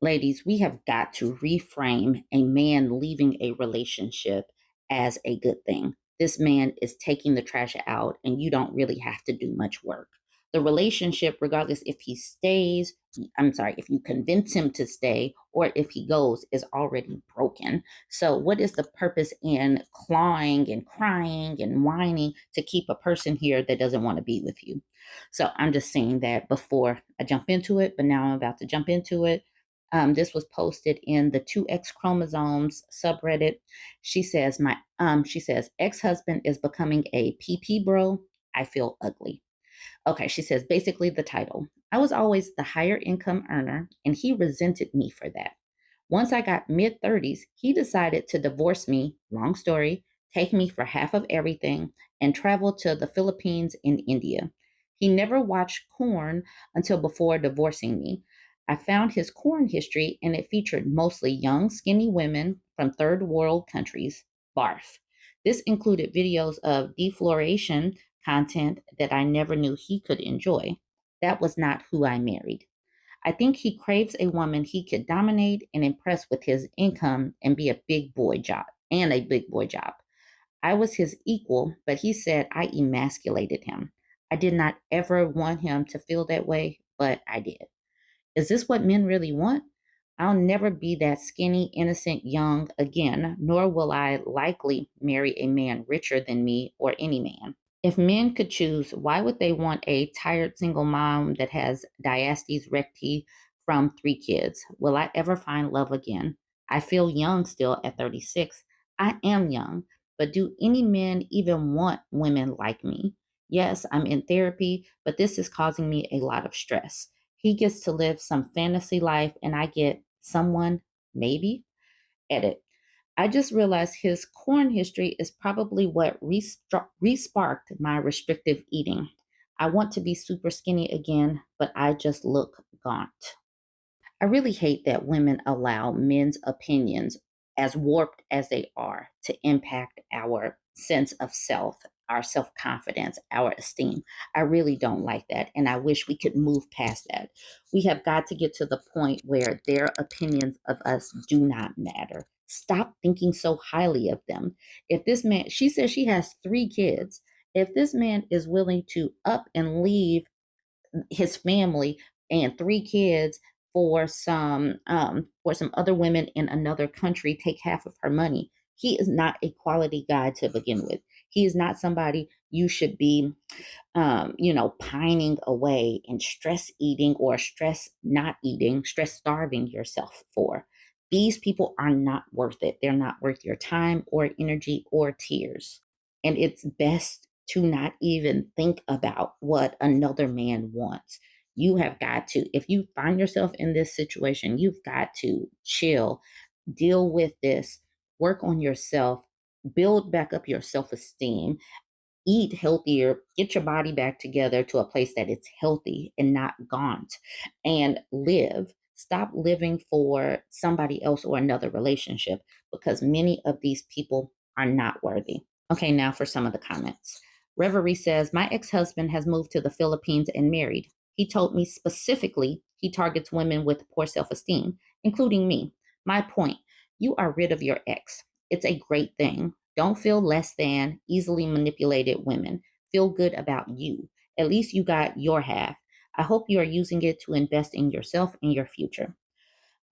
Ladies, we have got to reframe a man leaving a relationship as a good thing. This man is taking the trash out, and you don't really have to do much work. The relationship, regardless if he stays, if you convince him to stay or if he goes, is already broken. So, what is the purpose in clawing and crying and whining to keep a person here that doesn't want to be with you? So, I'm just saying that before I jump into it, but now I'm about to jump into it. This was posted in the 2X chromosomes subreddit. She says ex-husband is becoming a PeePeeBro. I feel ugly. Okay, she says basically the title. I was always the higher income earner, and he resented me for that. Once I got mid 30s, he decided to divorce me, long story, take me for half of everything, and travel to the Philippines and India. He never watched porn until before divorcing me. I found his porn history, and it featured mostly young, skinny women from third world countries. Barf. This included videos of defloration content that I never knew he could enjoy. That was not who I married. I think he craves a woman he could dominate and impress with his income and be a big boy job. I was his equal, but he said I emasculated him. I did not ever want him to feel that way, but I did. Is this what men really want? I'll never be that skinny, innocent young again, nor will I likely marry a man richer than me or any man. If men could choose, why would they want a tired single mom that has diastasis recti from 3 kids? Will I ever find love again? I feel young still at 36. I am young, but do any men even want women like me? Yes, I'm in therapy, but this is causing me a lot of stress. He gets to live some fantasy life, and I get someone, maybe? Edit. I just realized his corn history is probably what resparked my restrictive eating. I want to be super skinny again, but I just look gaunt. I really hate that women allow men's opinions, as warped as they are, to impact our sense of self, our self confidence, our esteem. I really don't like that. And I wish we could move past that. We have got to get to the point where their opinions of us do not matter. Stop thinking so highly of them. If this man, she says she has 3 kids. If this man is willing to up and leave his family and 3 kids for some other women in another country, take half of her money. He is not a quality guy to begin with. He is not somebody you should be pining away and stress eating or stress not eating, stress starving yourself for. These people are not worth it. They're not worth your time or energy or tears. And it's best to not even think about what another man wants. You have got to, if you find yourself in this situation, you've got to chill, deal with this, work on yourself, build back up your self esteem, eat healthier, get your body back together to a place that it's healthy and not gaunt, and live. Stop living for somebody else or another relationship because many of these people are not worthy. Okay, now for some of the comments. Reverie says, my ex husband has moved to the Philippines and married. He told me specifically he targets women with poor self esteem, including me. My point, you are rid of your ex. It's a great thing. Don't feel less than easily manipulated women. Feel good about you. At least you got your half. I hope you are using it to invest in yourself and your future.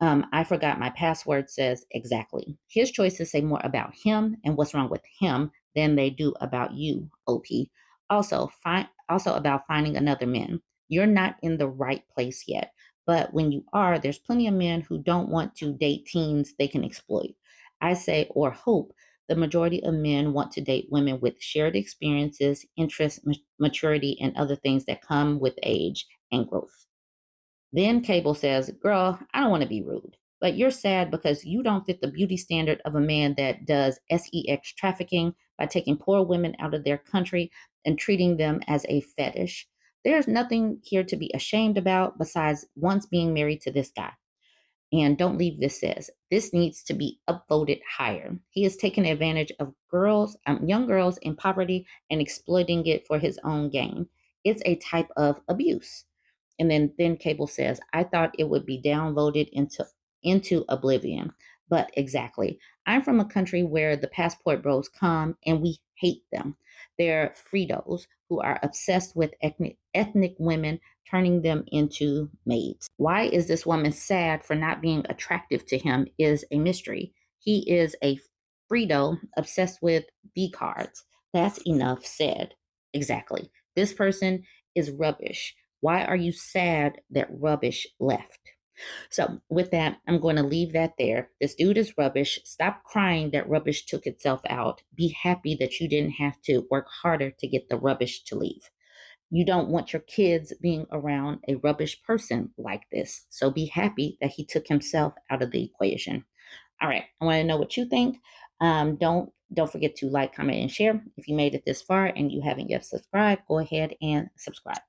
I forgot my password says exactly. His choices say more about him and what's wrong with him than they do about you, OP. Also about finding another man. You're not in the right place yet. But when you are, there's plenty of men who don't want to date teens they can exploit. I say, or hope, the majority of men want to date women with shared experiences, interests, maturity, and other things that come with age and growth. Then Cable says, girl, I don't want to be rude, but you're sad because you don't fit the beauty standard of a man that does sex trafficking by taking poor women out of their country and treating them as a fetish. There's nothing here to be ashamed about besides once being married to this guy. And don't leave this says this needs to be upvoted higher. He is taking advantage of young girls in poverty and exploiting it for his own gain. It's a type of abuse. And then Cable says, I thought it would be downvoted into oblivion. But exactly. I'm from a country where the passport bros come and we hate them. They're Fritos who are obsessed with ethnic women, turning them into maids. Why is this woman sad for not being attractive to him is a mystery. He is a Frito obsessed with B cards. That's enough said. Exactly. This person is rubbish. Why are you sad that rubbish left? So, with that, I'm going to leave that there. This dude is rubbish. Stop crying that rubbish took itself out. Be happy that you didn't have to work harder to get the rubbish to leave. You don't want your kids being around a rubbish person like this. So, be happy that he took himself out of the equation. All right, I want to know what you think. Don't forget to like, comment, and share. If you made it this far and you haven't yet subscribed, go ahead and subscribe.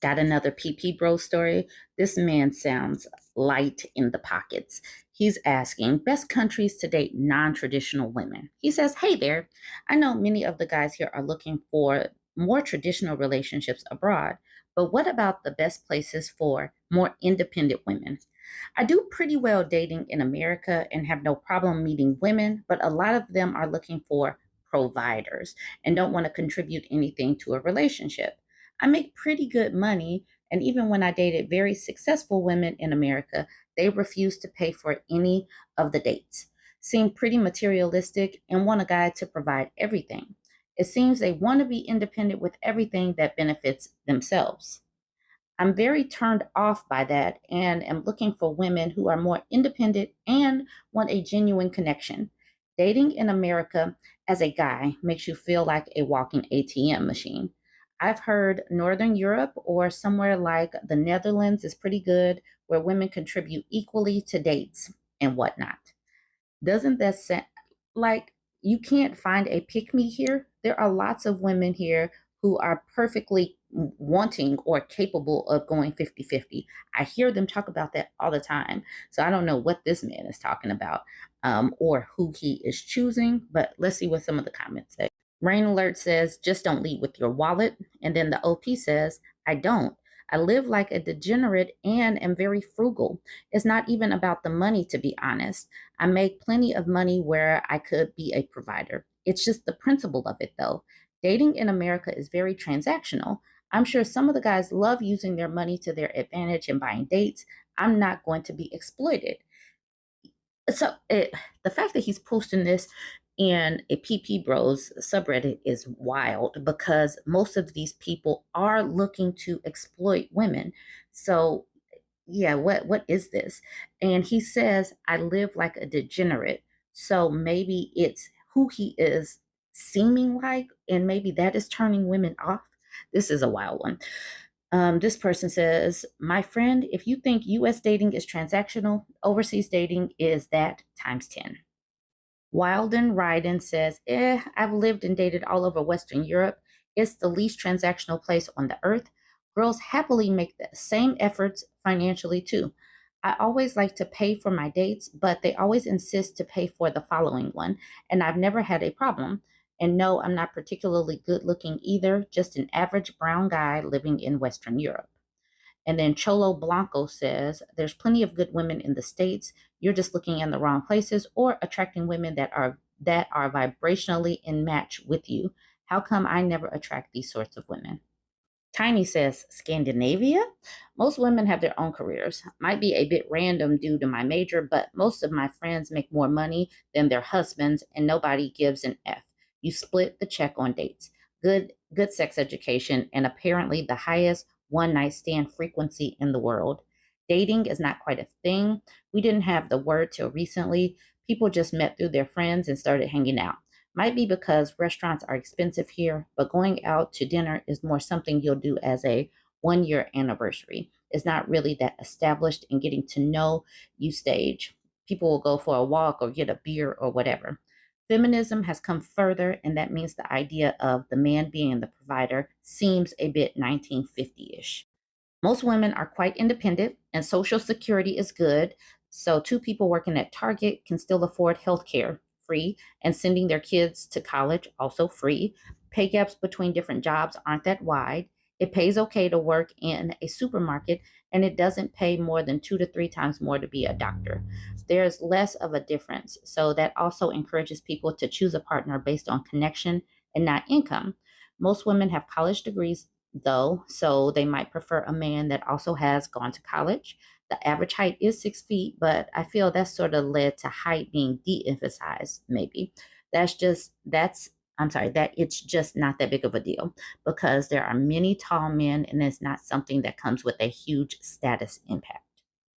Got another PeePeeBro story. This man sounds light in the pockets. He's asking best countries to date non-traditional women. He says, "Hey there, I know many of the guys here are looking for more traditional relationships abroad, but what about the best places for more independent women? I do pretty well dating in America and have no problem meeting women, but a lot of them are looking for providers and don't want to contribute anything to a relationship. I make pretty good money, and even when I dated very successful women in America, they refused to pay for any of the dates. Seem pretty materialistic and want a guy to provide everything. It seems they want to be independent with everything that benefits themselves. I'm very turned off by that and am looking for women who are more independent and want a genuine connection. Dating in America as a guy makes you feel like a walking ATM machine. I've heard Northern Europe or somewhere like the Netherlands is pretty good, where women contribute equally to dates and whatnot. Doesn't that sound like you can't find a pick me here? There are lots of women here who are perfectly wanting or capable of going 50-50. I hear them talk about that all the time. So I don't know what this man is talking about or who he is choosing, but let's see what some of the comments say. Rain Alert says, just don't lead with your wallet. And then the OP says, I don't. I live like a degenerate and am very frugal. It's not even about the money, to be honest. I make plenty of money where I could be a provider. It's just the principle of it, though. Dating in America is very transactional. I'm sure some of the guys love using their money to their advantage and buying dates. I'm not going to be exploited. The fact that he's posting this in a PP Bros subreddit is wild because most of these people are looking to exploit women. So yeah, what is this? And he says, I live like a degenerate. So maybe it's who he is seeming like, and maybe that is turning women off. This is a wild one. This person says, my friend, if you think US dating is transactional, overseas dating is that times 10. Wilden Ryden says, I've lived and dated all over Western Europe. It's the least transactional place on the earth. Girls happily make the same efforts financially too. I always like to pay for my dates, but they always insist to pay for the following one, and I've never had a problem. And no, I'm not particularly good looking either, just an average brown guy living in Western Europe. And then Cholo Blanco says, there's plenty of good women in the States. You're just looking in the wrong places or attracting women that are vibrationally in match with you. How come I never attract these sorts of women? Tiny says, Scandinavia? Most women have their own careers. Might be a bit random due to my major, but most of my friends make more money than their husbands, and nobody gives an F. You split the check on dates. Good sex education, and apparently the highest one night stand frequency in the world. Dating is not quite a thing. We didn't have the word till recently. People just met through their friends and started hanging out. Might be because restaurants are expensive here, but going out to dinner is more something you'll do as a 1 year anniversary. It's not really that established in getting to know you stage. People will go for a walk or get a beer or whatever. Feminism has come further, and that means the idea of the man being the provider seems a bit 1950 ish. Most women are quite independent, and Social Security is good. So, two people working at Target can still afford health care free, and sending their kids to college also free. Pay gaps between different jobs aren't that wide. It pays okay to work in a supermarket, and it doesn't pay more than 2 to 3 times more to be a doctor. There's less of a difference. So that also encourages people to choose a partner based on connection and not income. Most women have college degrees, though, so they might prefer a man that also has gone to college. The average height is 6 feet, but I feel that's sort of led to height being de emphasized, maybe. That it's just not that big of a deal because there are many tall men and it's not something that comes with a huge status impact.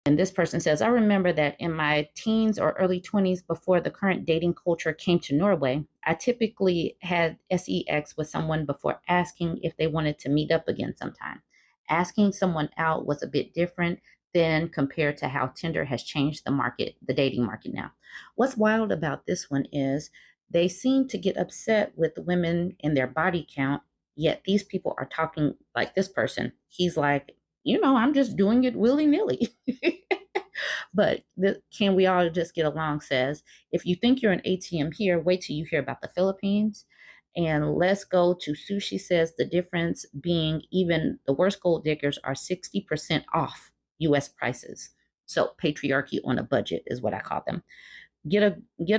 And this person says, I remember that in my teens or early 20s, before the current dating culture came to Norway, I typically had sex with someone before asking if they wanted to meet up again sometime. Asking someone out was a bit different than compared to how Tinder has changed the dating market now. What's wild about this one is they seem to get upset with women and their body count, yet these people are talking like this person. He's like, I'm just doing it willy nilly. But can we all just get along says, if you think you're an ATM here, wait till you hear about the Philippines. And let's go to sushi says the difference being even the worst gold diggers are 60% off US prices. So patriarchy on a budget is what I call them. Get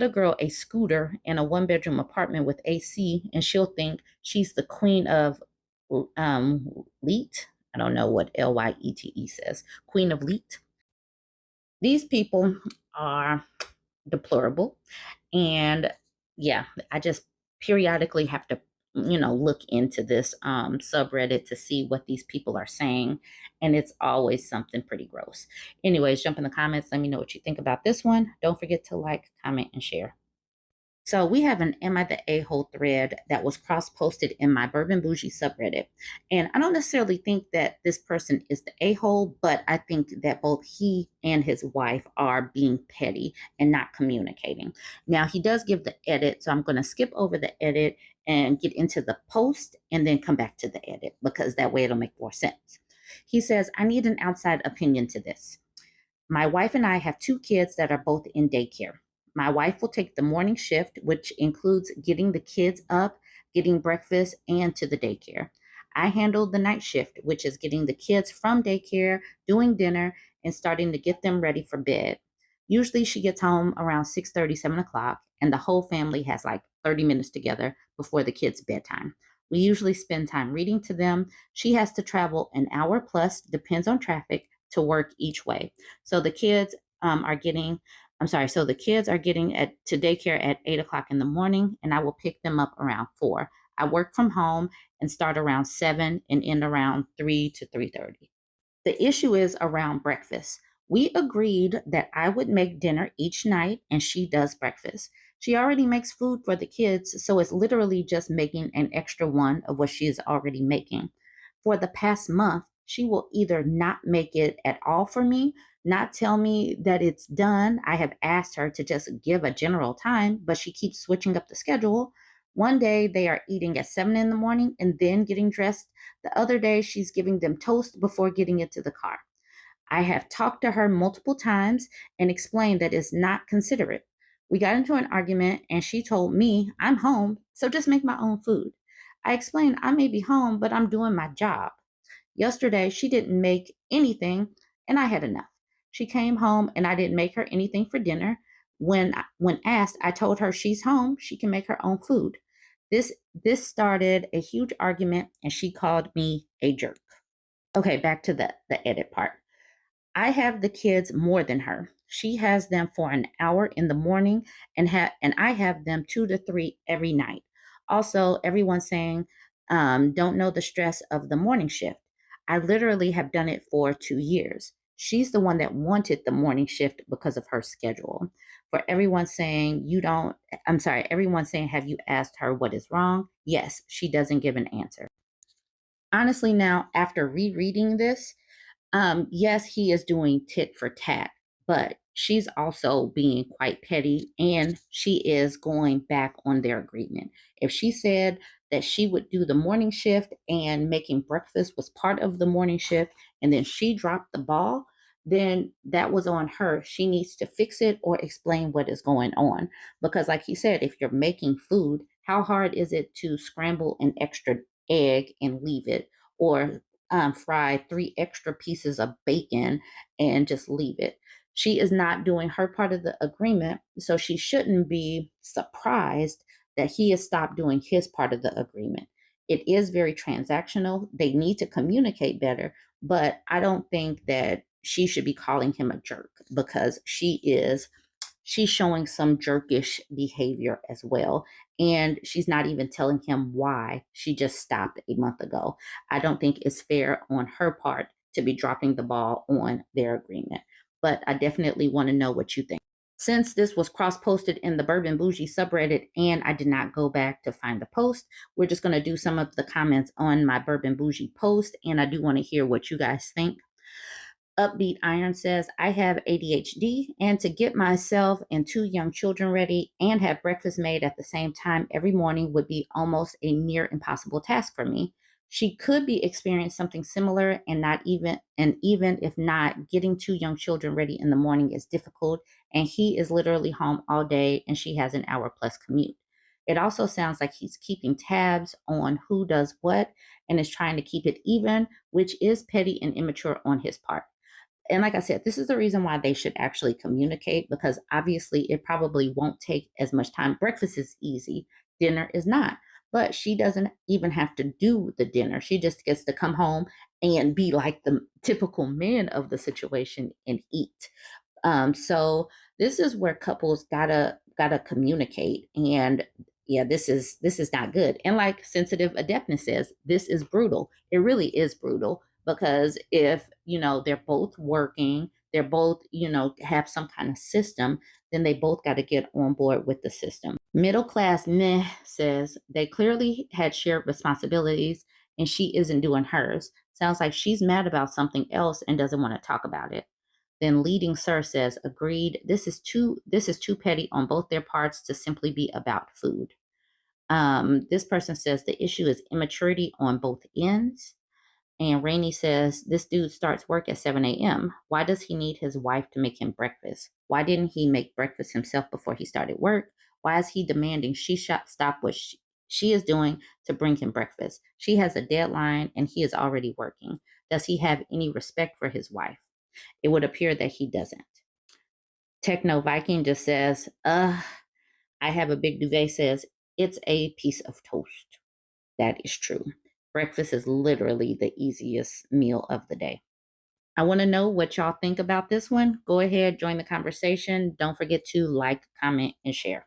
a girl a scooter and a 1 bedroom apartment with AC, and she'll think she's the queen of Leet. I don't know what Lyete says. Queen of Leet. These people are deplorable, and yeah, I just periodically have to look into this subreddit to see what these people are saying, and it's always something pretty gross. Anyways, jump in the comments, let me know what you think about this one. Don't forget to like, comment, and share. So we have an Am I the A-hole thread that was cross-posted in my Bourbon Bougie subreddit. And I don't necessarily think that this person is the a-hole, but I think that both he and his wife are being petty and not communicating. Now, he does give the edit, so I'm going to skip over the edit and get into the post and then come back to the edit because that way it'll make more sense. He says, I need an outside opinion to this. My wife and I have 2 kids that are both in daycare. My wife will take the morning shift, which includes getting the kids up, getting breakfast, and to the daycare. I handle the night shift, which is getting the kids from daycare, doing dinner, and starting to get them ready for bed. Usually she gets home around 6:30, 7 o'clock, and the whole family has like 30 minutes together before the kids' bedtime. We usually spend time reading to them. She has to travel an hour plus, depends on traffic, to work each way. So the kids are getting, so the kids are getting to daycare at 8 o'clock in the morning, and I will pick them up around 4. I work from home and start around 7 and end around 3 to 3:30. The issue is around breakfast. We agreed that I would make dinner each night and she does breakfast. She already makes food for the kids, so it's literally just making an extra one of what she is already making. For the past month, she will either not make it at all for me, not tell me that it's done. I have asked her to just give a general time, but she keeps switching up the schedule. One day they are eating at 7 in the morning and then getting dressed. The other day she's giving them toast before getting into the car. I have talked to her multiple times and explained that it's not considerate. We got into an argument and she told me I'm home, so just make my own food. I explained I may be home, but I'm doing my job. Yesterday, she didn't make anything and I had enough. She came home and I didn't make her anything for dinner. When asked, I told her she's home, she can make her own food. This started a huge argument and she called me a jerk. Okay, back to the edit part. I have the kids more than her. She has them for an hour in the morning and I have them 2 to 3 every night. Also, everyone's saying, don't know the stress of the morning shift. I literally have done it for 2 years. She's the one that wanted the morning shift because of her schedule. For everyone saying everyone's saying, have you asked her what is wrong? Yes, she doesn't give an answer. Honestly, now, after rereading this, yes, he is doing tit for tat, but she's also being quite petty and she is going back on their agreement. If she said that she would do the morning shift and making breakfast was part of the morning shift and then she dropped the ball, then that was on her. She needs to fix it or explain what is going on. Because, like he said, if you're making food, how hard is it to scramble an extra egg and leave it? or fry 3 extra pieces of bacon and just leave it. She is not doing her part of the agreement, so she shouldn't be surprised that he has stopped doing his part of the agreement. It is very transactional. They need to communicate better, but I don't think that she should be calling him a jerk, because she's showing some jerkish behavior as well. And she's not even telling him why she just stopped a month ago. I don't think it's fair on her part to be dropping the ball on their agreement. But I definitely want to know what you think. Since this was cross posted in the Bourbon Bougie subreddit and I did not go back to find the post, we're just going to do some of the comments on my Bourbon Bougie post. And I do want to hear what you guys think. Upbeat Iron says, I have ADHD, and to get myself and 2 young children ready and have breakfast made at the same time every morning would be almost a near impossible task for me. She could be experiencing something similar, and even if not, getting 2 young children ready in the morning is difficult, and he is literally home all day and she has an hour plus commute. It also sounds like he's keeping tabs on who does what and is trying to keep it even, which is petty and immature on his part. And like I said, this is the reason why they should actually communicate, because obviously it probably won't take as much time. Breakfast is easy, dinner is not. But she doesn't even have to do the dinner. She just gets to come home and be like the typical man of the situation and eat. So this is where couples gotta communicate. And yeah, this is not good. And like Sensitive Adeptness says, this is brutal. It really is brutal, because if they're both working, they're both have some kind of system, then they both got to get on board with the system. Middle class meh says they clearly had shared responsibilities and she isn't doing hers. Sounds like she's mad about something else and doesn't want to talk about it. Then Leading Sir says, agreed. This is too petty on both their parts to simply be about food. This person says the issue is immaturity on both ends. And Rainey says, this dude starts work at 7 a.m. Why does he need his wife to make him breakfast? Why didn't he make breakfast himself before he started work? Why is he demanding she stop what she is doing to bring him breakfast? She has a deadline and he is already working. Does he have any respect for his wife? It would appear that he doesn't. Techno Viking just says, I have a big duvet, says, it's a piece of toast. That is true. Breakfast is literally the easiest meal of the day. I want to know what y'all think about this one. Go ahead, join the conversation. Don't forget to like, comment, and share.